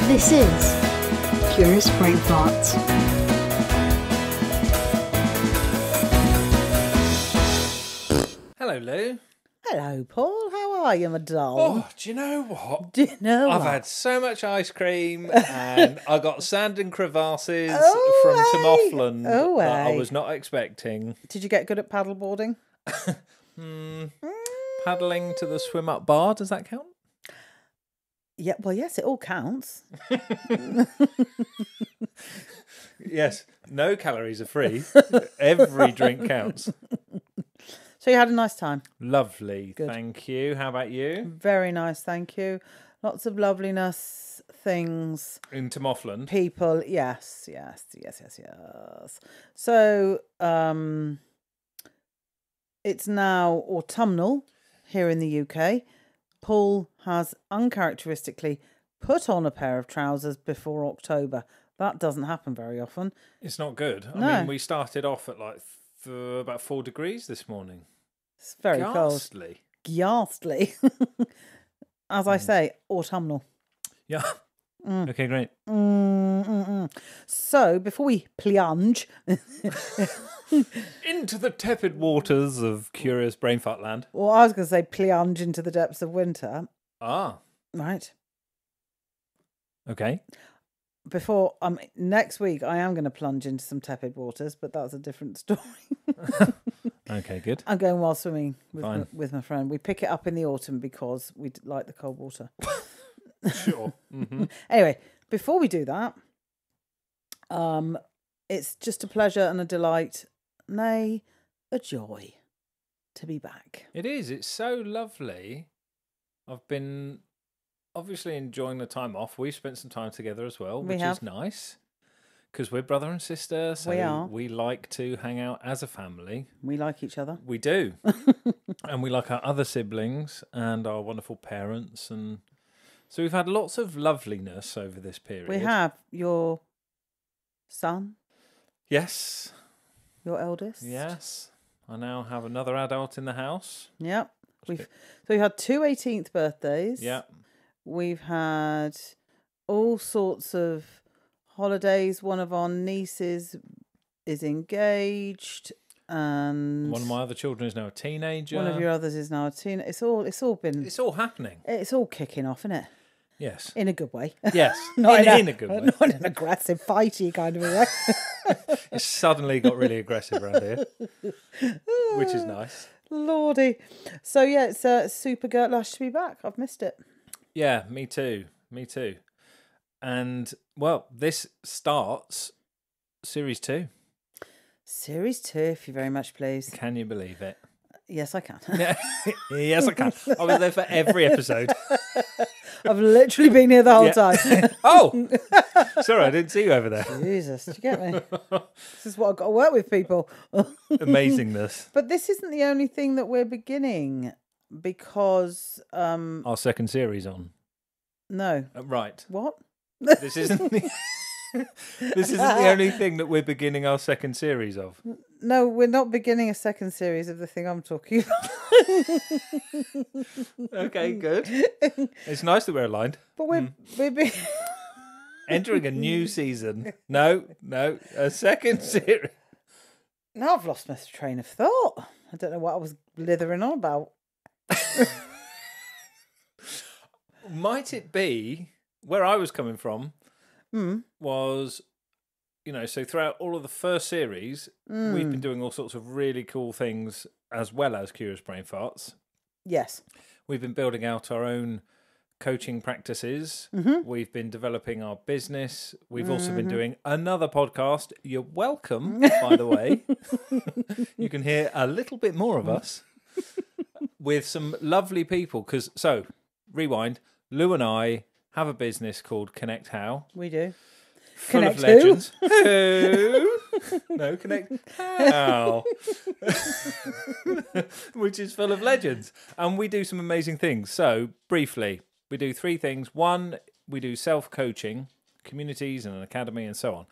This is Curious Brain Thoughts. Hello, Lou. Hello, Paul. How are you, my doll? Oh, do you know what? Do you know I've what? had so much ice cream and I got sand and crevasses Oh, from hey. Timeoffland Oh, that I hey. was not expecting. Did you get good at paddleboarding? Paddling to the swim up bar, does that count? Yeah, well, yes, it all counts. Yes, no calories are free. Every drink counts. So you had a nice time. Lovely, Good. thank you. How about you? Very nice, thank you. Lots of loveliness, things, In Timeoffland? people. Yes. So, it's now autumnal here in the UK. Paul has uncharacteristically put on a pair of trousers before October. That doesn't happen very often. It's not good. I No. mean, we started off at like about 4 degrees this morning. It's very cold. Ghastly. Ghastly. As I say, autumnal. Yeah. Okay, great. So, before we plunge, Into the tepid waters of Curious Brain Fart Land. well, I was going to say plunge into the depths of winter, Ah, right? okay. Before next week, I am going to plunge into some tepid waters, but that's a different story. Okay, good. I'm going while swimming Fine. with my friend. We pick it up in the autumn because we like the cold water. Sure. Anyway, before we do that, it's just a pleasure and a delight, nay, a joy to be back. It is. It's so lovely. I've been obviously enjoying the time off. We've spent some time together as well, which is nice. Because we're brother and sister, so We are. we like to hang out as a family. We like each other. We do. And we like our other siblings and our wonderful parents. And so we've had lots of loveliness over this period. We have your son, Yes. your eldest. Yes. I now have another adult in the house. Yep. We've had two 18th birthdays. Yeah. We've had all sorts of holidays. One of our nieces is engaged, and One of my other children is now a teenager. one of your others is now a teen. It's all been. It's all happening. It's all kicking off, isn't it? Yes. In a good way. Yes. Not in a good way. Not in an aggressive, fighty kind of a way. It suddenly got really aggressive around here, which is nice. Lordy. So yeah, it's super girlish to be back. I've missed it. Yeah, me too. Me too. And, well, this starts Series 2. Series 2, if you very much please. Can you believe it? Yes, I can. Yes, I can. I was there for every episode. I've literally been here the whole time. Oh! Sorry, I didn't see you over there. Jesus, do you get me? This is what I've got to work with, people. Amazingness. But this isn't the only thing that we're beginning, because Our second series on. no. Right. What? This isn't the... This isn't the only thing that we're beginning our second series of. No, we're not beginning a second series of the thing I'm talking about. Okay, good. It's nice that we're aligned. But we're Entering a new season. No, a second series. now I've lost my train of thought. I don't know what I was blithering on about. Might it be where I was coming from was, so throughout all of the first series, we've been doing all sorts of really cool things as well as Curious Brain Farts. Yes. We've been building out our own coaching practices. We've been developing our business. We've also been doing another podcast. You're welcome, by the way. You can hear a little bit more of us with some lovely people. So, rewind. Lou and I have a business called Connect How. We do. Full Connect of legends. Who? No, Connect How. Which is full of legends. And we do some amazing things. So, briefly, we do 3 things. 1, we do self-coaching, communities and an academy and so on.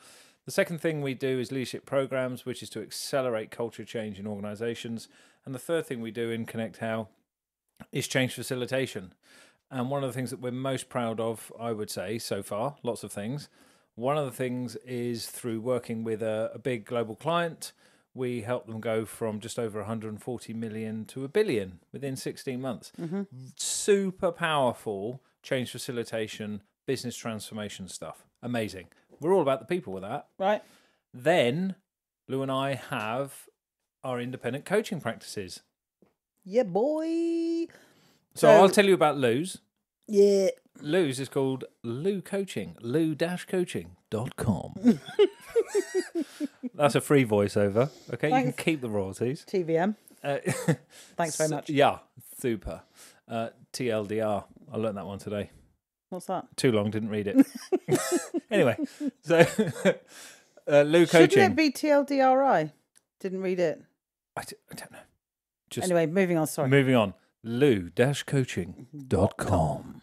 The second thing we do is leadership programs, which is to accelerate culture change in organizations. And the third thing we do in Connect How is change facilitation. And one of the things that we're most proud of, I would say, so far, lots of things. One of the things is through working with a big global client, we helped them go from just over 140 million to $1 billion within 16 months. Super powerful change facilitation, business transformation stuff. Amazing. We're all about the people with that. Right. Then Lou and I have our independent coaching practices. Yeah, boy. So I'll tell you about Lou's. Yeah. Lou's is called Lou Coaching, lou-coaching.com. That's a free voiceover. Okay, Thanks. you can keep the royalties. TVM. Thanks very much. Yeah, super. TLDR. I learned that one today. What's that? Too long, didn't read it. Anyway, so Lou Coaching. Shouldn't it be TLDRI? Didn't read it. I don't know. Just Anyway, moving on. Sorry. moving on. lou-coaching.com.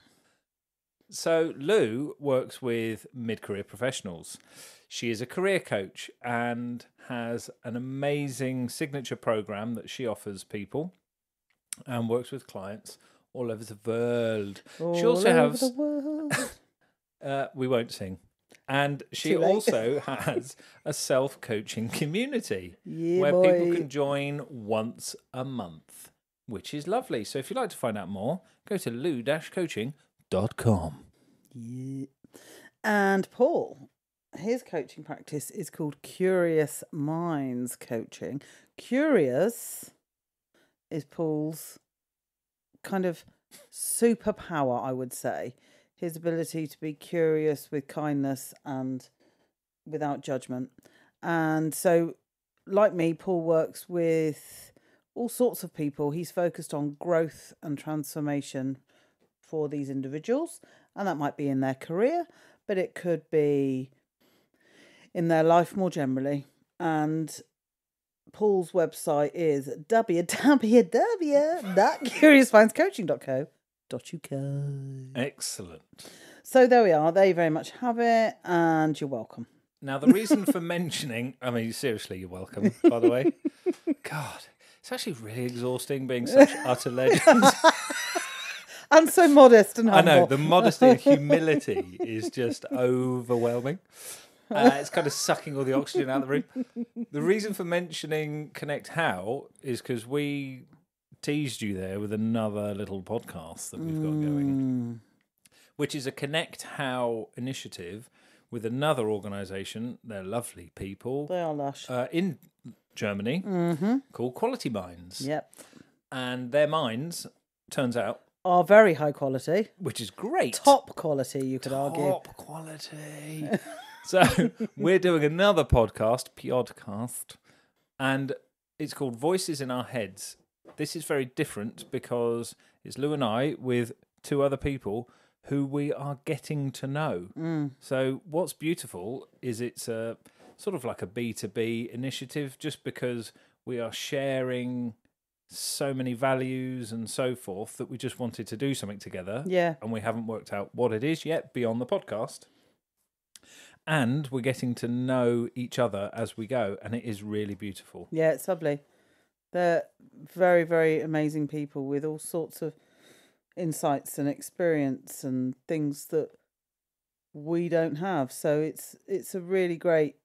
So Lou works with mid-career professionals. She is a career coach and has an amazing signature program that she offers people and works with clients all over the world. She also has... we won't sing. And she also has a self-coaching community where people can join once a month, which is lovely. So if you'd like to find out more, go to lou-coaching.com. Yeah. And Paul, his coaching practice is called Curious Minds Coaching. Curious is Paul's kind of superpower, I would say. His ability to be curious with kindness and without judgment. And so, like me, Paul works with all sorts of people. He's focused on growth and transformation for these individuals. And that might be in their career, but it could be in their life more generally. And Paul's website is www.curiousmindscoaching.co.uk. Excellent. So there we are. They very much have it, and you're welcome. Now, the reason for mentioning... I mean, seriously, you're welcome, by the way. God, it's actually really exhausting being such utter legends. And so modest and humble. I know, the modesty and humility is just overwhelming. It's kind of sucking all the oxygen out of the room. The reason for mentioning Connect How is because we teased you there with another little podcast that we've got going, which is a Connect How initiative with another organisation. They're lovely people. They are lush. In Germany, called Quality Minds. Yep. And their minds, turns out, are very high quality. which is great. Top quality, you could argue. Top quality. So we're doing another podcast, and it's called Voices in Our Heads. This is very different because it's Lou and I with two other people who we are getting to know. So what's beautiful is it's a sort of like a B2B initiative, just because we are sharing so many values and so forth that we just wanted to do something together. Yeah. And we haven't worked out what it is yet beyond the podcast. And we're getting to know each other as we go, and it is really beautiful. Yeah, it's lovely. They're very, very amazing people with all sorts of insights and experience and things that we don't have. So it's a really great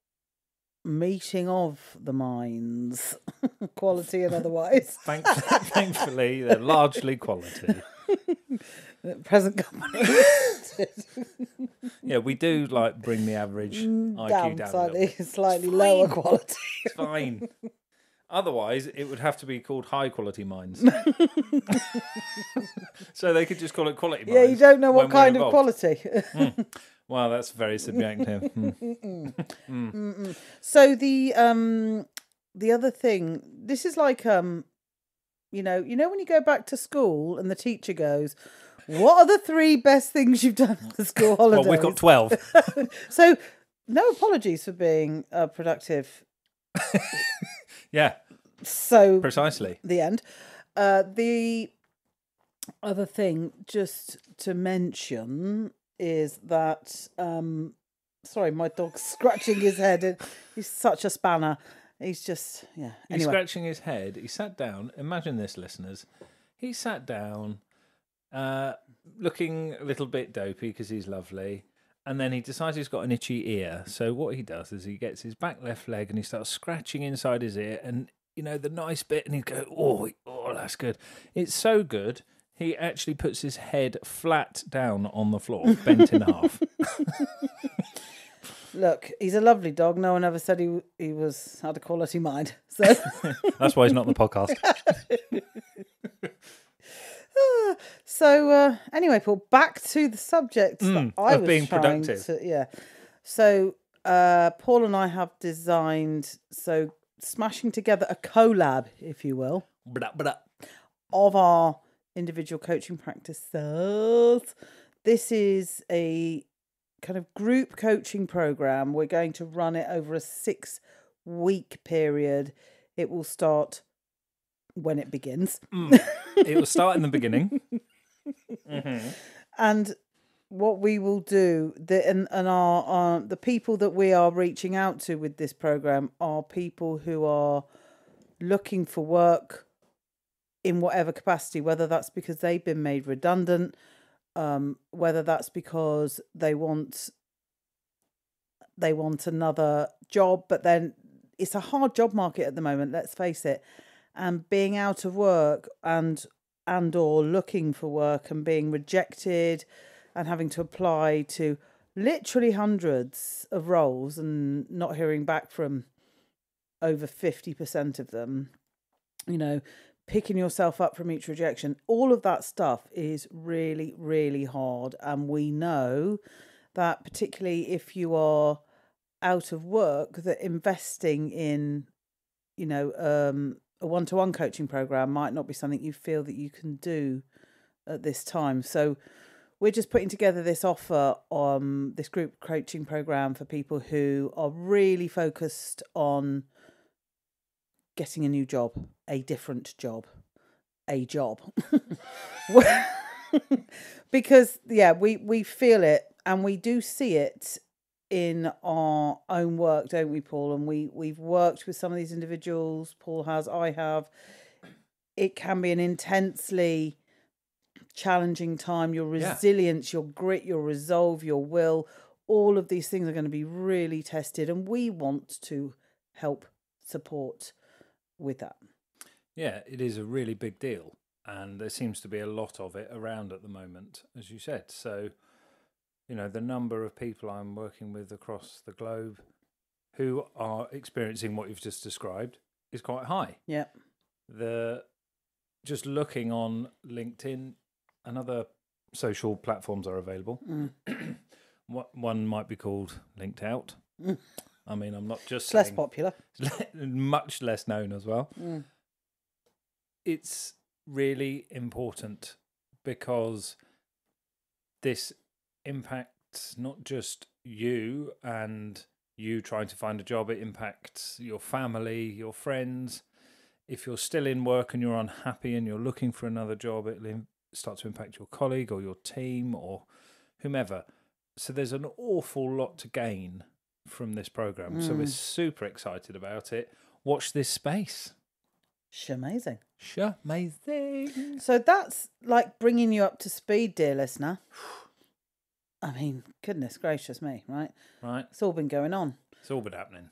meeting of the minds, quality and otherwise. Thankfully, they're largely quality. Present company. Yeah, we do like bring the average IQ down slightly lower quality. It's fine. Otherwise, it would have to be called high quality minds. So they could just call it quality minds. Yeah, you don't know what kind of quality. Well, that's very subjective. So the other thing, this is like you know when you go back to school and the teacher goes, "What are the 3 best things you've done at the school holidays?" Well, we've got 12. So no apologies for being productive. Yeah. So precisely. The end. The other thing just to mention is that sorry, my dog's scratching his head. He's such a spanner. He's just Anyway. He's scratching his head. He sat down. Imagine this, listeners. He sat down, looking a little bit dopey because he's lovely. And then he decides he's got an itchy ear. So what he does is he gets his back left leg and he starts scratching inside his ear. And, the nice bit, and he'd go, oh, that's good. It's so good, he actually puts his head flat down on the floor, bent in half. Look, he's a lovely dog. No one ever said he had a quality mind. So that's why he's not on the podcast. So anyway, Paul, back to the subject that I was being trying productive. So Paul and I have designed, smashing together a collab, if you will, of our individual coaching practices. This is a kind of group coaching program. We're going to run it over a 6-week period. It will start when it begins. It will start in the beginning. Mm-hmm. And what we will do, the people that we are reaching out to with this program are people who are looking for work in whatever capacity, whether that's because they've been made redundant, whether that's because they want another job, but then it's a hard job market at the moment, let's face it. And being out of work and or looking for work and being rejected and having to apply to literally hundreds of roles and not hearing back from over 50% of them, picking yourself up from each rejection, all of that stuff is really, really hard. And we know that particularly if you are out of work, that investing in, a one-to-one coaching program might not be something you feel that you can do at this time. So we're just putting together this offer on this group coaching program for people who are really focused on getting a new job, a different job, a job. Because, we feel it and we do see it in our own work, don't we, Paul? And we've worked with some of these individuals. Paul has, I have. It can be an intensely challenging time. Your resilience, your grit, your resolve, your will, all of these things are going to be really tested. And we want to help support with that. Yeah, it is a really big deal. And there seems to be a lot of it around at the moment, as you said. So, the number of people I'm working with across the globe who are experiencing what you've just described is quite high. Yeah. Just looking on LinkedIn and other social platforms are available. One might be called Linked Out. I mean, I'm not just saying, less popular. Much less known as well. It's really important because this impacts not just you and you trying to find a job, it impacts your family, your friends. If you're still in work and you're unhappy and you're looking for another job, it'll start to impact your colleague or your team or whomever. So there's an awful lot to gain from this program. So we're super excited about it. Watch this space. Amazing. Amazing. So that's like bringing you up to speed, dear listener. I mean, goodness gracious me, right? Right. It's all been going on. It's all been happening.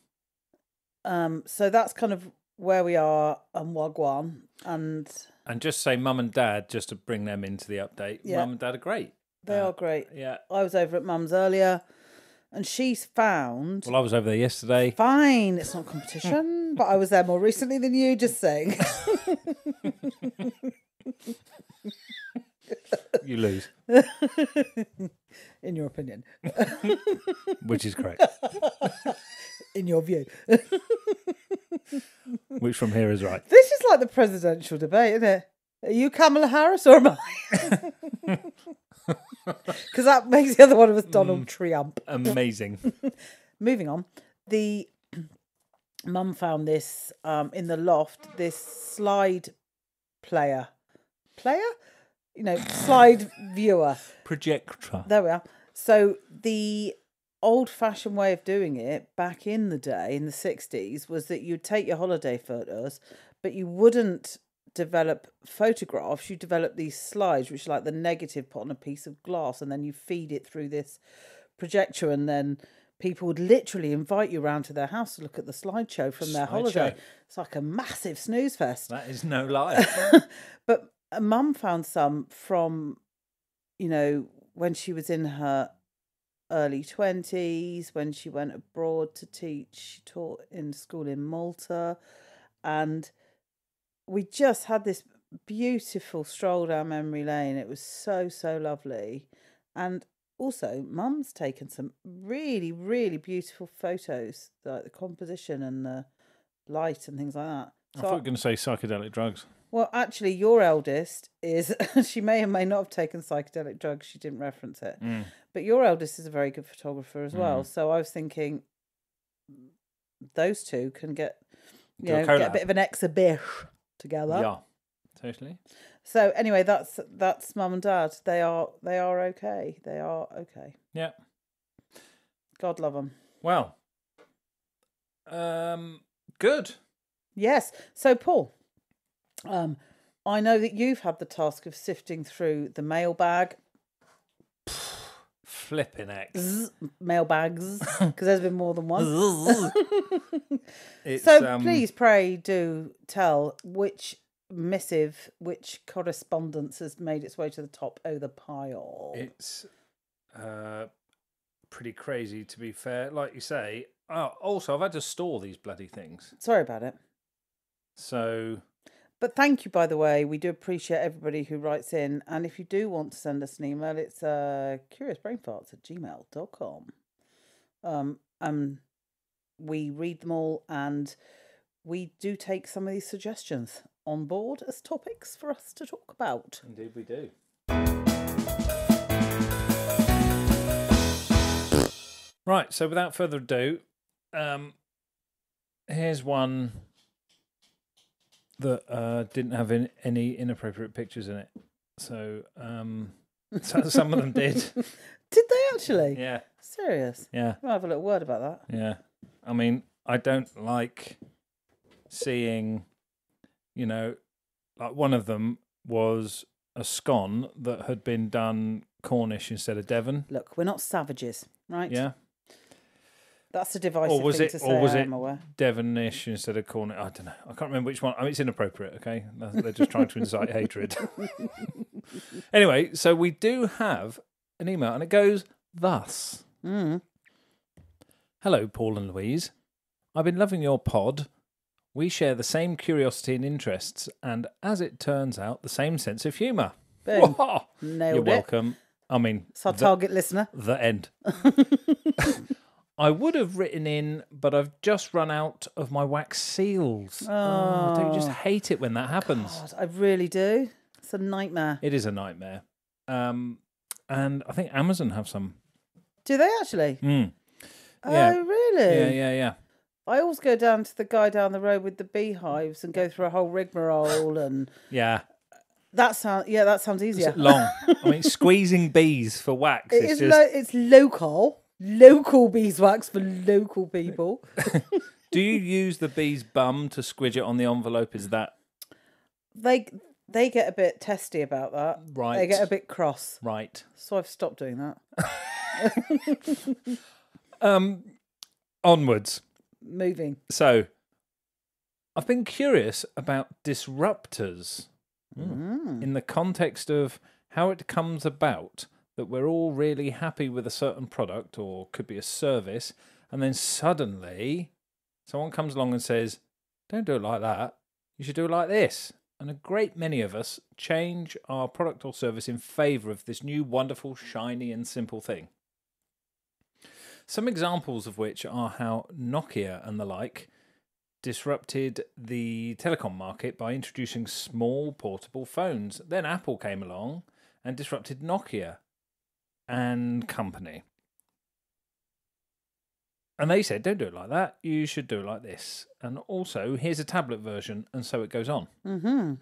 So that's kind of where we are on Wagwan. And just say mum and dad, just to bring them into the update. Yeah. Mum and dad are great. They are great. Yeah. I was over at mum's earlier and she's found... Well, I was over there yesterday. Fine, it's not competition, but I was there more recently than you, just saying. You lose. In your opinion. Which is correct. In your view. Which from here is right. This is like the presidential debate, isn't it? Are you Kamala Harris or am I? Because that makes the other one of us Donald Trump. Amazing. Moving on. The mum found this in the loft, this slide player. Slide viewer. Projector. There we are. So the old-fashioned way of doing it back in the day, in the 60s, was that you'd take your holiday photos, but you wouldn't develop photographs, you develop these slides, which are like the negative put on a piece of glass, and then you feed it through this projector, and then people would literally invite you around to their house to look at the slideshow from their holiday. It's like a massive snooze fest. That is no lie. But Mum found some from, when she was in her early 20s, when she went abroad to teach. She taught in school in Malta, and we just had this beautiful stroll down memory lane. It was so, so lovely. And also, Mum's taken some really, really beautiful photos, like the composition and the light and things like that. I thought you were going to say psychedelic drugs. Well, actually, your eldest is, she may or may not have taken psychedelic drugs. She didn't reference it. But your eldest is a very good photographer as well. So I was thinking those two can get a bit of an exhibition together. Yeah, totally. So anyway, that's Mum and Dad. They are okay. They are okay. Yeah. God love them. Well, good. Yes. So Paul, I know that you've had the task of sifting through the mailbag. Flipping X. Mailbags, because there's been more than one. Please, pray, do tell which missive, which correspondence has made its way to the top of the pile. It's pretty crazy, to be fair. Like you say. Also, I've had to store these bloody things. Sorry about it. So... But thank you, by the way. We do appreciate everybody who writes in. And if you do want to send us an email, it's curiousbrainfarts@gmail.com. We read them all, and we do take some of these suggestions on board as topics for us to talk about. Indeed we do. Right, so without further ado, here's one that didn't have any inappropriate pictures in it. So some of them did. Did they actually? Yeah. Serious? Yeah. I'll have a little word about that. Yeah. I mean, I don't like seeing, like one of them was a scone that had been done Cornish instead of Devon. Look, we're not savages, right? Yeah. That's a divisive thing to say, or was I'm aware. Devonish instead of Cornish? I don't know. I can't remember which one. I mean, it's inappropriate, okay? They're just trying to incite hatred. Anyway, so we do have an email, and it goes thus. Hello, Paul and Louise. I've been loving your pod. We share the same curiosity and interests, and as it turns out, the same sense of humour. Boom. Nailed You're welcome. I mean, it's our target listener. The end. I would have written in, but I've just run out of my wax seals. Oh, don't you just hate it when that happens? God, I really do. It's a nightmare. It is a nightmare. And I think Amazon have some. Do they actually? Yeah. Oh, really? Yeah. I always go down to the guy down the road with the beehives and go through a whole rigmarole and... Yeah. That sounds easier. It's long. I mean, squeezing bees for wax. It's local. Local beeswax for local people. Do you use the bee's bum to squidge it on the envelope? Is that... They get a bit testy about that. Right. They get a bit cross. Right. So I've stopped doing that. Onwards. Moving. So, I've been curious about disruptors in the context of how it comes about that we're all really happy with a certain product or could be a service, and then suddenly someone comes along and says, don't do it like that, you should do it like this. And a great many of us change our product or service in favour of this new wonderful, shiny and simple thing. Some examples of which are how Nokia and the like disrupted the telecom market by introducing small portable phones. Then Apple came along and disrupted Nokia and company. And they said, don't do it like that, you should do it like this. And also, here's a tablet version, and so it goes on. Mm-hmm.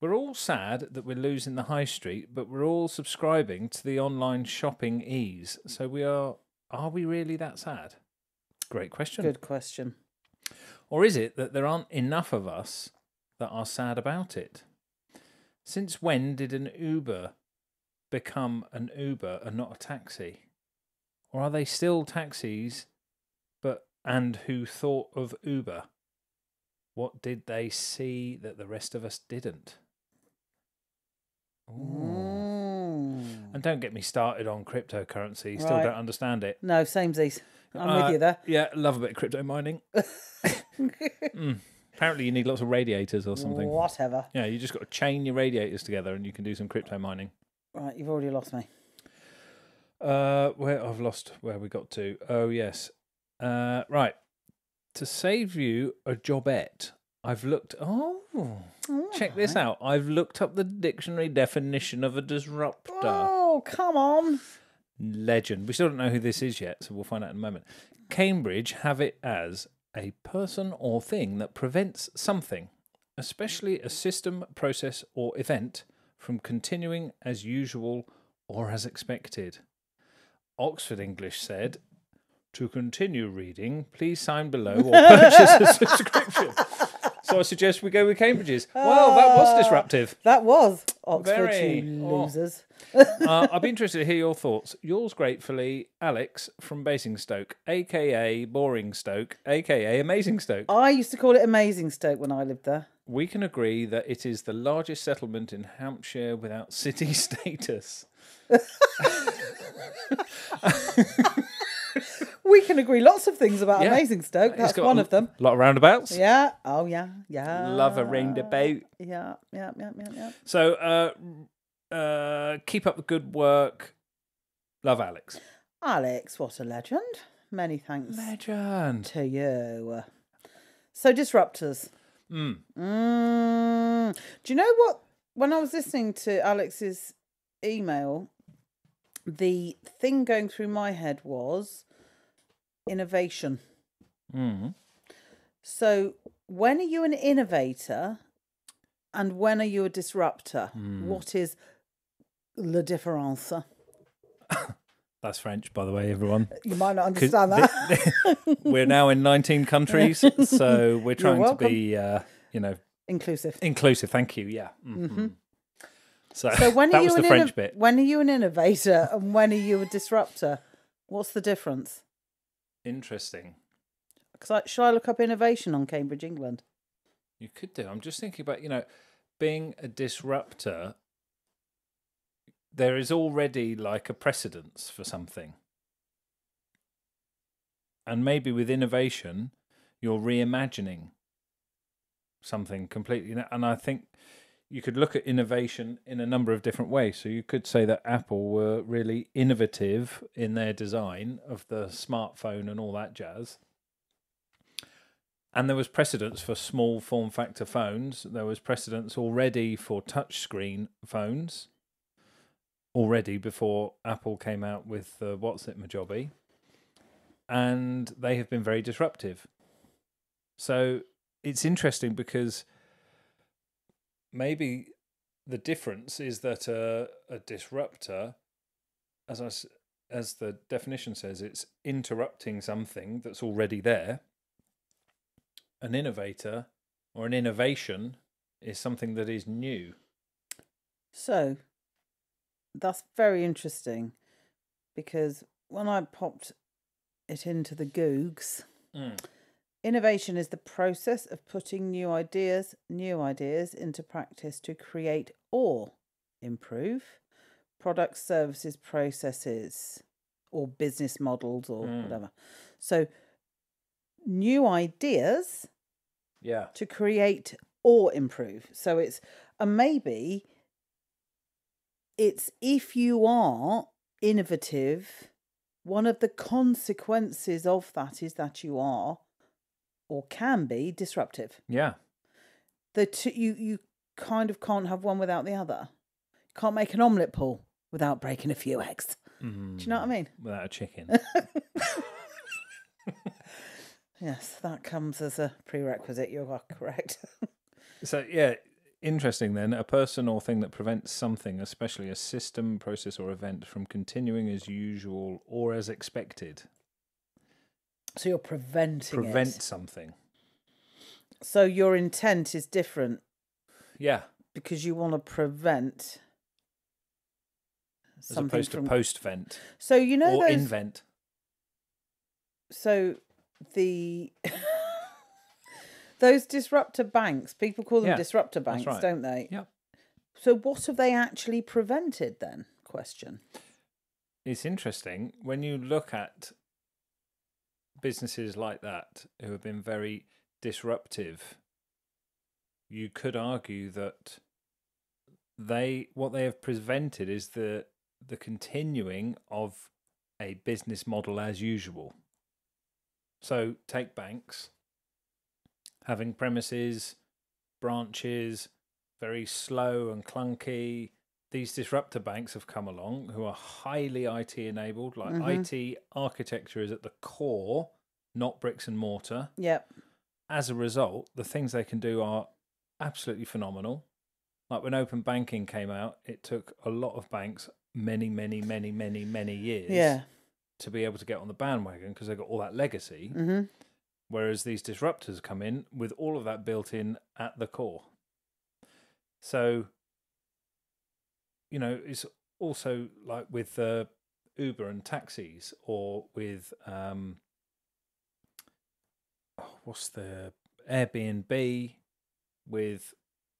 We're all sad that we're losing the high street, but we're all subscribing to the online shopping ease. So are we really that sad? Great question. Good question. Or is it that there aren't enough of us that are sad about it. Since when did an Uber become an Uber and not a taxi? Or are they still taxis, and who thought of Uber? What did they see that the rest of us didn't? And don't get me started on cryptocurrency. Still don't understand it. No, samesies. I'm with you there. Yeah, love a bit of crypto mining. Apparently you need lots of radiators or something. Whatever. Yeah, you just got to chain your radiators together and you can do some crypto mining. Right, you've already lost me. Where I've lost where we got to. Oh, yes. Right. To save you a jobette, I've looked... check this out. I've looked up the dictionary definition of a disruptor. Oh, come on. Legend. We still don't know who this is yet, so we'll find out in a moment. Cambridge have it as a person or thing that prevents something, especially a system, process, or event, from continuing as usual or as expected. Oxford English said, to continue reading, please sign below or purchase a subscription. So I suggest we go with Cambridge's. Well, that was disruptive. That was Oxford, Very. you losers. I'd be interested to hear your thoughts. Yours gratefully, Alex from Basingstoke, a.k.a. Boring Stoke, a.k.a. Amazing Stoke. I used to call it Amazing Stoke when I lived there. We can agree that it is the largest settlement in Hampshire without city status. We can agree lots of things about Amazing Stoke. That's one of them. A lot of roundabouts. Yeah. Oh, yeah. Love a roundabout. Yeah. So, keep up the good work. Love, Alex. Alex, what a legend. Many thanks Legend. to you. So, Disruptors. Do you know what? When I was listening to Alex's email, the thing going through my head was innovation. So when are you an innovator and when are you a disruptor? What is le différence? That's French, by the way, everyone. You might not understand that. We're now in 19 countries, so we're trying to be, inclusive. Inclusive, thank you, yeah. Mm-hmm. So when that are was you the French bit. When are you an innovator and when are you a disruptor? What's the difference? Interesting. Shall I look up innovation on Cambridge, England? You could do. I'm just thinking about, being a disruptor. There is already like a precedence for something. And maybe with innovation, you're reimagining something completely. And I think you could look at innovation in a number of different ways. So you could say that Apple were really innovative in their design of the smartphone and all that jazz. And there was precedence for small form factor phones. There was precedence already for touchscreen phones. Already before Apple came out with the What's-It-My-Jobby. And they have been very disruptive. So it's interesting because maybe the difference is that a disruptor, as the definition says, it's interrupting something that's already there. An innovator or an innovation is something that is new. So that's very interesting because when I popped it into the Googs, innovation is the process of putting new ideas into practice to create or improve products, services, processes, or business models or whatever. So new ideas to create or improve. So it's maybe it's if you are innovative, one of the consequences of that is that you are or can be disruptive. Yeah. You kind of can't have one without the other. You can't make an omelette, Paul, without breaking a few eggs. Do you know what I mean? Without a chicken. Yes, that comes as a prerequisite. You are correct. So, yeah, interesting then. A person or thing that prevents something, especially a system, process, or event, from continuing as usual or as expected. So you're preventing Prevent something. So your intent is different Yeah. because you want to prevent As something opposed from... to post-vent. So you know or those... invent. So the those disruptor banks, people call them Yeah, disruptor banks, right. don't they? Yeah. So what have they actually prevented then? Question. It's interesting when you look at businesses like that who have been very disruptive. You could argue that what they have prevented is the continuing of a business model as usual. So take banks, having premises, branches, very slow and clunky. These disruptor banks have come along who are highly IT enabled. Like IT architecture is at the core, not bricks and mortar. Yep. As a result, the things they can do are absolutely phenomenal. Like when open banking came out, it took a lot of banks many years to be able to get on the bandwagon because they got all that legacy. Whereas these disruptors come in with all of that built in at the core. So, it's also like with Uber and taxis, or with what's the Airbnb, with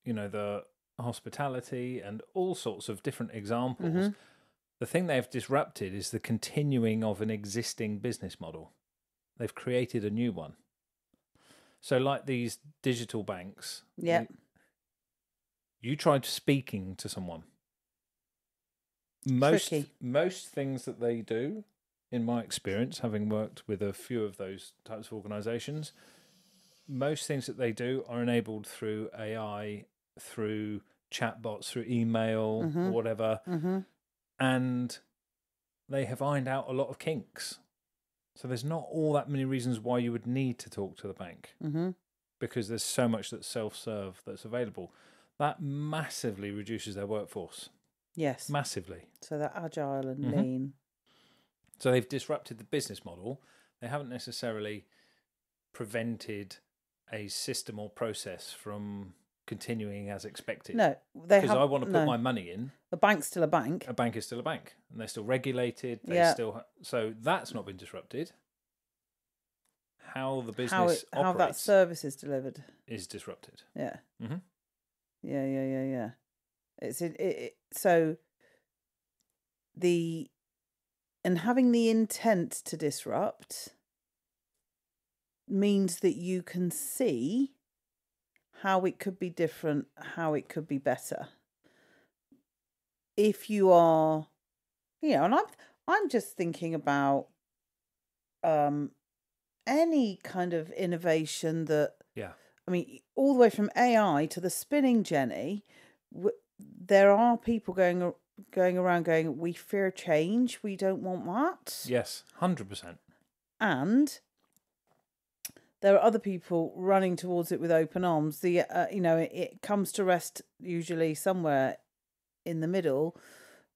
the hospitality and all sorts of different examples. The thing they've disrupted is the continuing of an existing business model. They've created a new one. So like these digital banks, you tried speaking to someone. Most things that they do, in my experience, having worked with a few of those types of organisations, most things that they do are enabled through AI, through chatbots, through email, or whatever. And they have ironed out a lot of kinks. So there's not all that many reasons why you would need to talk to the bank, because there's so much that's self-serve that's available. That massively reduces their workforce. Yes. Massively. So they're agile and lean. So they've disrupted the business model. They haven't necessarily prevented a system or process from continuing as expected. No, they have. Because I want to put my money in. A bank's still a bank. A bank is still a bank, and they're still regulated. So that's not been disrupted. How the business operates, how that service is delivered, is disrupted. Yeah. Yeah. So having the intent to disrupt means that you can see how it could be different, how it could be better. If you are, and I'm just thinking about any kind of innovation that, I mean, all the way from AI to the spinning jenny, there are people going around going, we fear change, we don't want that. Yes, 100%. And there are other people running towards it with open arms. It comes to rest usually somewhere in the middle,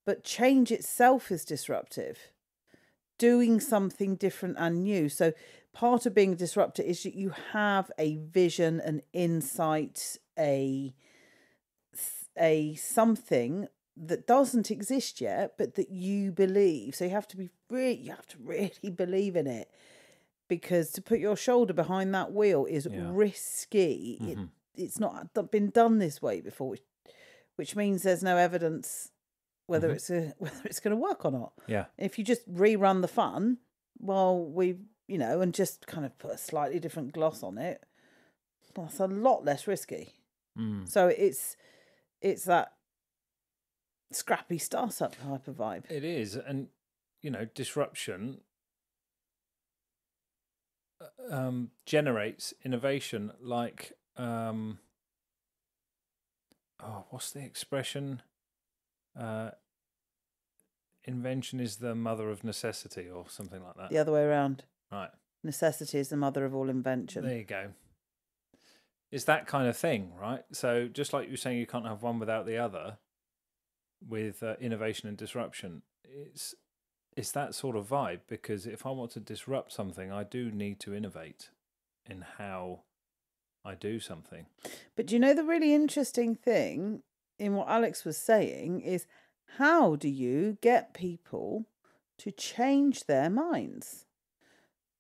but change itself is disruptive. Doing something different and new. So part of being a disruptor is that you have a vision, an insight, a something that doesn't exist yet, but that you believe. So you have to really believe in it, because to put your shoulder behind that wheel is risky. It's not been done this way before, which means there's no evidence whether it's going to work or not. Yeah. If you just rerun the fun, and just kind of put a slightly different gloss on it, well, it's a lot less risky. So it's that scrappy startup type of vibe. It is, and disruption generates innovation. Like, what's the expression? Invention is the mother of necessity, or something like that. The other way around. Right. Necessity is the mother of all invention. There you go. It's that kind of thing, right? So just like you were saying, you can't have one without the other with innovation and disruption. It's that sort of vibe, because if I want to disrupt something, I do need to innovate in how I do something. But do you know the really interesting thing in what Alex was saying is, how do you get people to change their minds,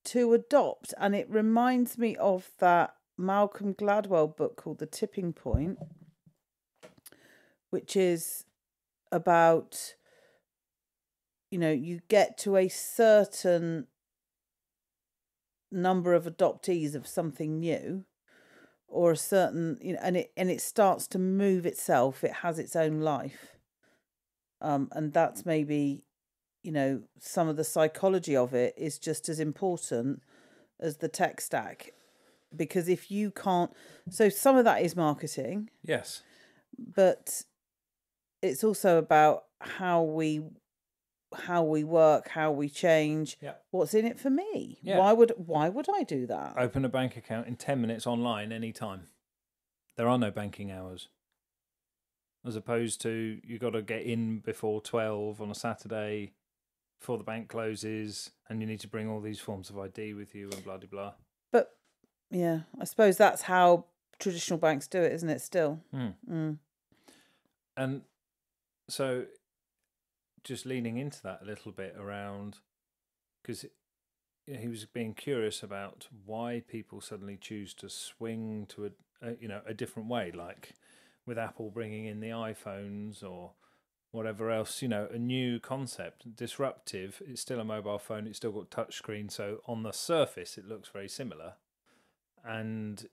to adopt? And it reminds me of that Malcolm Gladwell book called The Tipping Point, which is about, you get to a certain number of adoptees of something new, or a certain, and it starts to move itself. It has its own life. And that's maybe, some of the psychology of it is just as important as the tech stack. Because if you can't, so some of that is marketing. Yes. But it's also about how we work, how we change. Yeah. What's in it for me? Yeah. Why would I do that? Open a bank account in 10 minutes online anytime. There are no banking hours. As opposed to you got to get in before 12 on a Saturday before the bank closes, and you need to bring all these forms of ID with you and blah, blah, blah. But yeah, I suppose that's how traditional banks do it, isn't it, still? And so just leaning into that a little bit around, because he was being curious about why people suddenly choose to swing to a different way, like with Apple bringing in the iPhones or whatever else, a new concept, disruptive. It's still a mobile phone, it's still got touchscreen, so on the surface it looks very similar, and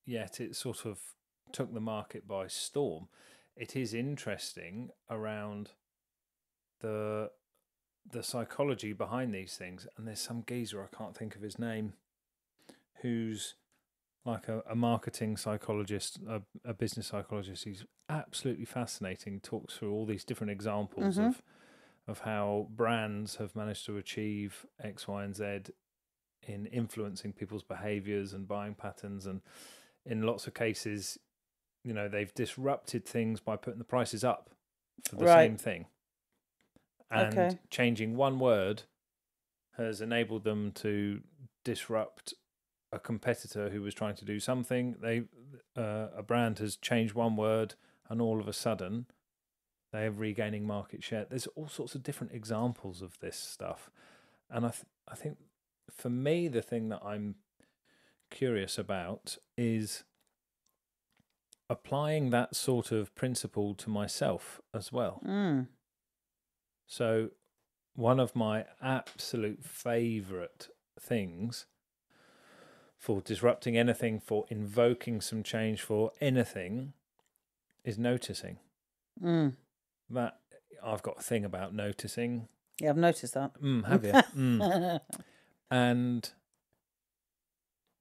yet it sort of took the market by storm. It is interesting around the psychology behind these things, and there's some geezer, I can't think of his name, who's like a marketing psychologist, a business psychologist. He's absolutely fascinating, talks through all these different examples of how brands have managed to achieve X, Y, and Z in influencing people's behaviors and buying patterns, and in lots of cases, they've disrupted things by putting the prices up for the same thing. And changing one word has enabled them to disrupt a competitor who was trying to do something. A brand has changed one word, and all of a sudden they are regaining market share. There's all sorts of different examples of this stuff. And I think for me, the thing that I'm curious about is applying that sort of principle to myself as well. So one of my absolute favourite things for disrupting anything, for invoking some change, for anything, is noticing. That I've got a thing about noticing. Yeah, I've noticed that. Have you? And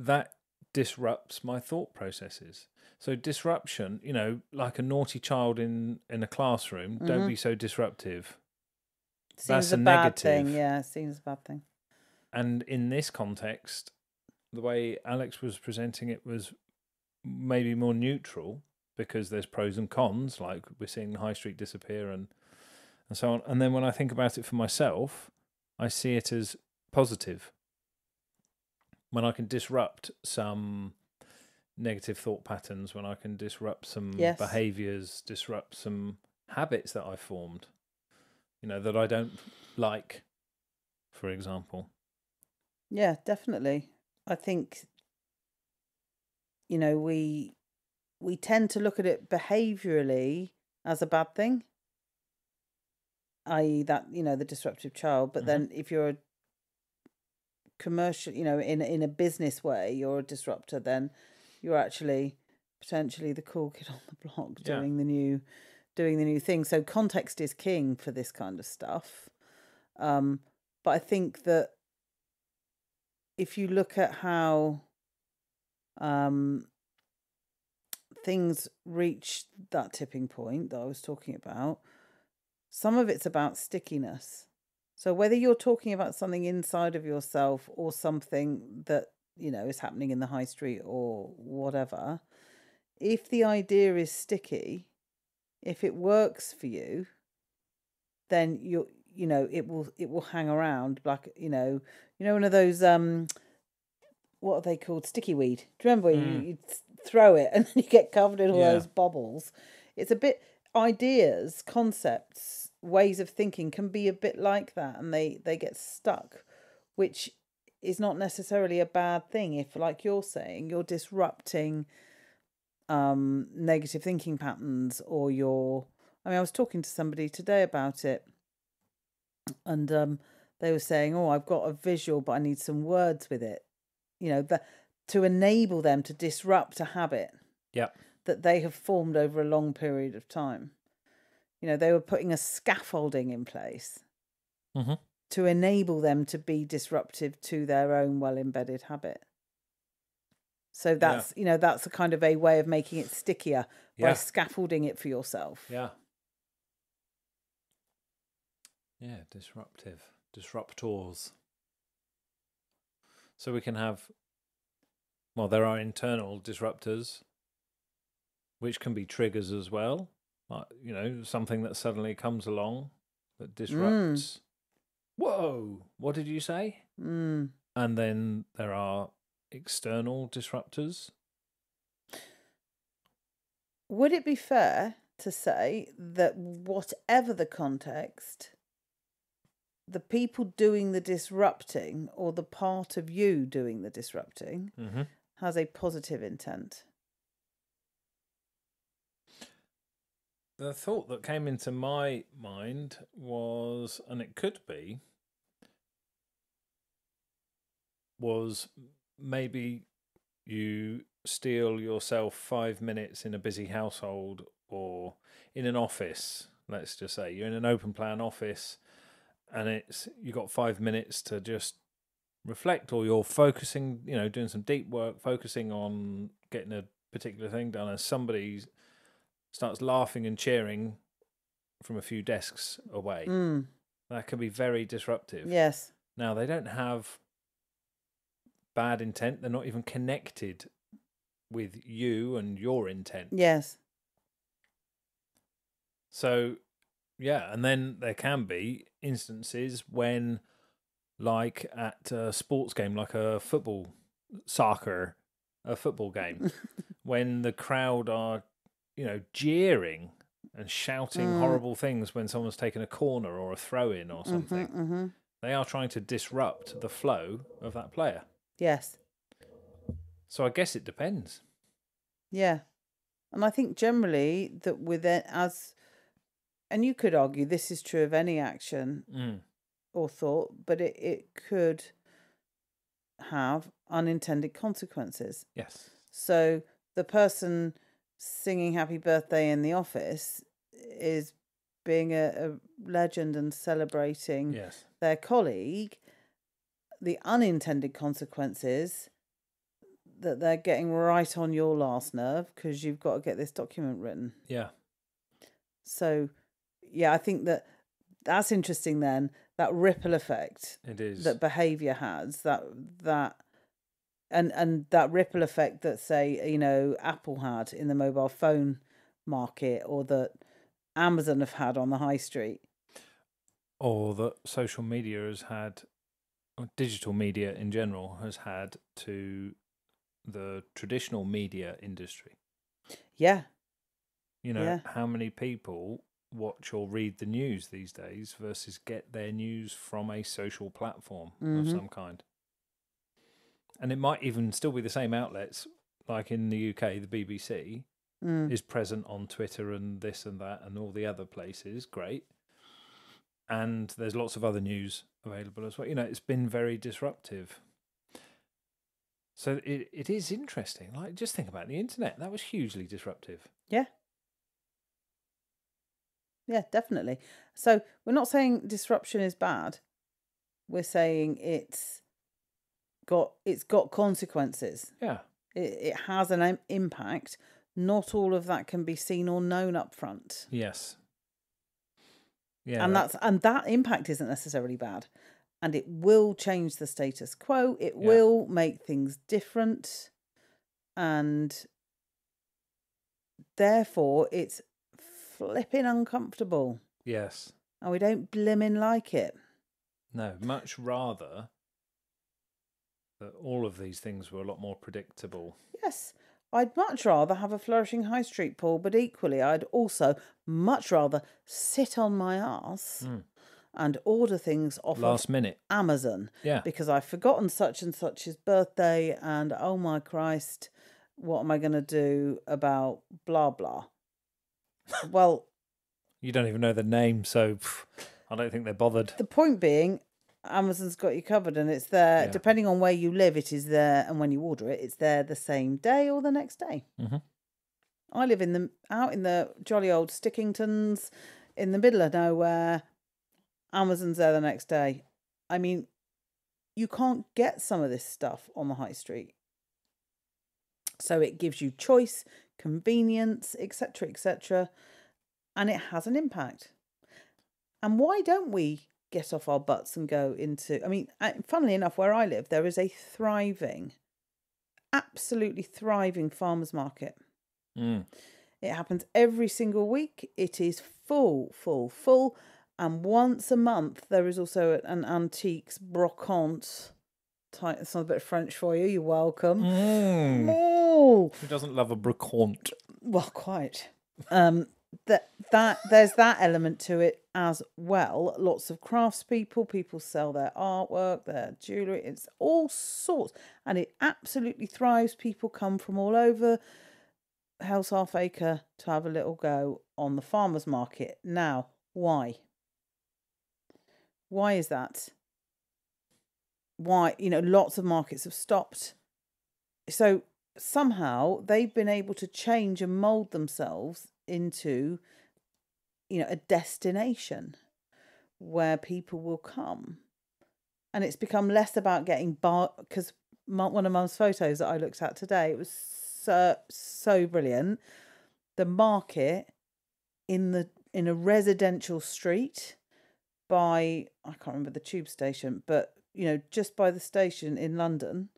that disrupts my thought processes. So disruption, like a naughty child in a classroom, don't be so disruptive. Seems That's a bad negative thing. Yeah, it seems a bad thing. And in this context, the way Alex was presenting it was maybe more neutral, because there's pros and cons, like we're seeing the high street disappear and so on. And then when I think about it for myself, I see it as positive. When I can disrupt some negative thought patterns, when I can disrupt some behaviours, disrupt some habits that I formed, that I don't like, for example. Yeah, definitely. I think, we tend to look at it behaviourally as a bad thing, i.e. that, the disruptive child. But then if you're a commercial, in a business way, you're a disruptor, then you're actually potentially the cool kid on the block doing the new thing. So context is king for this kind of stuff. But I think that if you look at how things reach that tipping point that I was talking about, some of it's about stickiness. So whether you're talking about something inside of yourself or something that, is happening in the high street or whatever, if the idea is sticky, if it works for you, then it will hang around, like, one of those what are they called? Sticky weed. Do you remember you throw it and then you get covered in all Yeah. those bubbles. It's a bit, ideas, concepts, ways of thinking can be a bit like that, and they get stuck, which is not necessarily a bad thing if, like you're saying, you're disrupting negative thinking patterns, or I was talking to somebody today about it, and they were saying, oh, I've got a visual but I need some words with it, to enable them to disrupt a habit that they have formed over a long period of time. They were putting a scaffolding in place to enable them to be disruptive to their own well-embedded habit. So that's, that's a kind of a way of making it stickier by scaffolding it for yourself. Yeah. Yeah, disruptors. So we can have, there are internal disruptors, which can be triggers as well. Like, something that suddenly comes along that disrupts. Whoa, what did you say? And then there are external disruptors. Would it be fair to say that whatever the context, the people doing the disrupting, or the part of you doing the disrupting, has a positive intent? The thought that came into my mind was, and it could be, was maybe you steal yourself 5 minutes in a busy household or in an office. Let's just say you're in an open plan office and you got 5 minutes to just reflect, or you're focusing, doing some deep work, focusing on getting a particular thing done, as somebody starts laughing and cheering from a few desks away. That can be very disruptive. Yes. Now, they don't have bad intent. They're not even connected with you and your intent. Yes. So, and then there can be instances when, like at a sports game, like a football game, when the crowd are, jeering and shouting horrible things when someone's taken a corner or a throw-in or something. They are trying to disrupt the flow of that player. Yes. So I guess it depends. Yeah. And I think generally that with it, and you could argue this is true of any action or thought, but it could have unintended consequences. Yes. So the person singing happy birthday in the office is being a legend and celebrating their colleague. The unintended consequences that they're getting right on your last nerve because you've got to get this document written. Yeah. So, I think that's interesting then, that ripple effect. It is. That behaviour has, and that ripple effect that, say, Apple had in the mobile phone market, or that Amazon have had on the high street. Or that social media has had, or digital media in general has had to the traditional media industry. Yeah. How many people watch or read the news these days versus get their news from a social platform of some kind? And it might even still be the same outlets, like in the UK, the BBC is present on Twitter and this and that and all the other places. Great. And there's lots of other news available as well. It's been very disruptive. So it is interesting. Like, just think about the internet. That was hugely disruptive. Yeah. Yeah, definitely. So we're not saying disruption is bad. We're saying it's got consequences. Yeah. It has an impact. Not all of that can be seen or known up front. Yes. Yeah. And that impact isn't necessarily bad. And it will change the status quo. It will make things different. And therefore it's flipping uncomfortable. Yes. And we don't blimmin' like it. No, much rather that all of these things were a lot more predictable. Yes. I'd much rather have a flourishing high street, Paul, but equally I'd also much rather sit on my arse and order things off Last of minute. Amazon. Yeah. Because I've forgotten such and such's birthday and oh my Christ, what am I going to do about blah blah? Well, You don't even know the name, so I don't think they're bothered. the point being, Amazon's got you covered and it's there. Yeah. Depending on where you live, it is there. And when you order it, it's there the same day or the next day. Mm-hmm. I live out in the jolly old Stickingtons, in the middle of nowhere. Amazon's there the next day. I mean, you can't get some of this stuff on the high street. So it gives you choice, convenience, etc., etc. And it has an impact. And why don't we get off our butts and go into... I mean, funnily enough, where I live, there is a thriving, absolutely thriving farmers market. It happens every single week. It is full. And once a month, there is also an antiques brocante. It's not a bit of French for you. You're welcome. Oh. Who doesn't love a brocante? Well, quite. That there's that element to it as well. Lots of craftspeople. People sell their artwork, their jewellery. It's all sorts. And it absolutely thrives. People come from all over Hell's Half Acre to have a little go on the farmers market. Now, why? Why is that? Why, lots of markets have stopped. So somehow they've been able to change and mould themselves into, a destination where people will come. And it's become less about getting because one of Mum's photos that I looked at today, it was so brilliant. The market in a residential street by, I can't remember the tube station, but just by the station in London,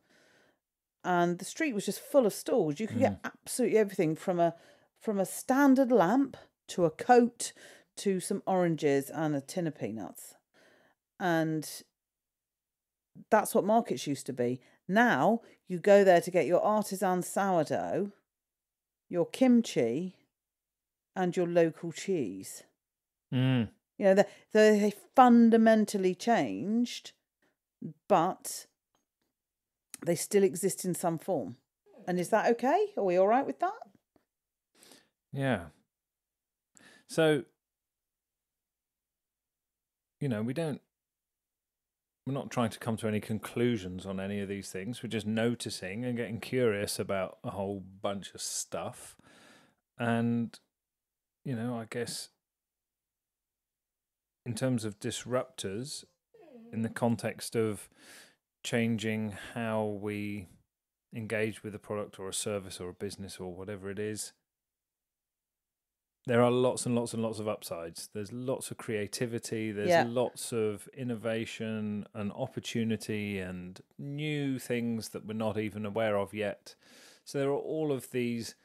and the street was just full of stalls. You could get absolutely everything from a standard lamp to a coat to some oranges and a tin of peanuts. And that's what markets used to be. Now you go there to get your artisan sourdough, your kimchi, and your local cheese. They fundamentally changed, but they still exist in some form. And is that okay? Are we all right with that? Yeah. So, we're not trying to come to any conclusions on any of these things. We're just noticing and getting curious about a whole bunch of stuff. And, I guess in terms of disruptors, in the context of changing how we engage with a product or a service or a business or whatever it is, there are lots and lots and lots of upsides. There's lots of creativity. There's lots of innovation and opportunity and new things that we're not even aware of yet. So there are all of these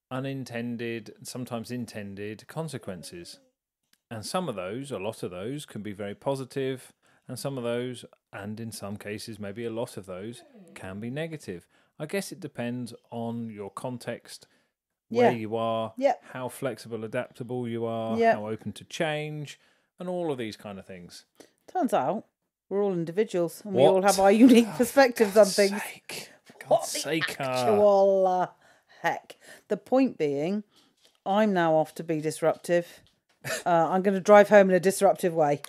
unintended, sometimes intended consequences. And some of those, a lot of those, can be very positive. And some of those, and in some cases, maybe a lot of those, can be negative. I guess it depends on your context, where you are, how flexible, adaptable you are, how open to change, and all of these kind of things. Turns out we're all individuals and we all have our unique perspectives on things. For God's sake. Actual heck. The point being, I'm now off to be disruptive. I'm going to drive home in a disruptive way.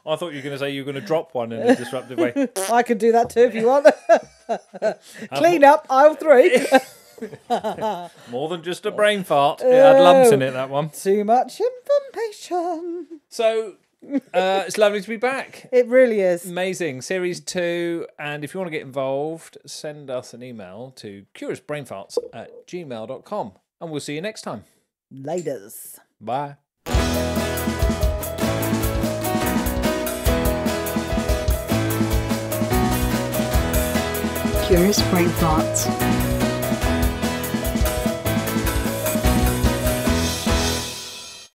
I thought you were going to say you were going to drop one in a disruptive way. I can do that too if you want. Clean up, aisle 3. More than just a brain fart. It had lumps in it, that one. Too much information. So, it's lovely to be back. It really is. Amazing. Series 2. And if you want to get involved, send us an email to curiousbrainfarts@gmail.com. And we'll see you next time. Laters. Bye. Curious Brain Thoughts.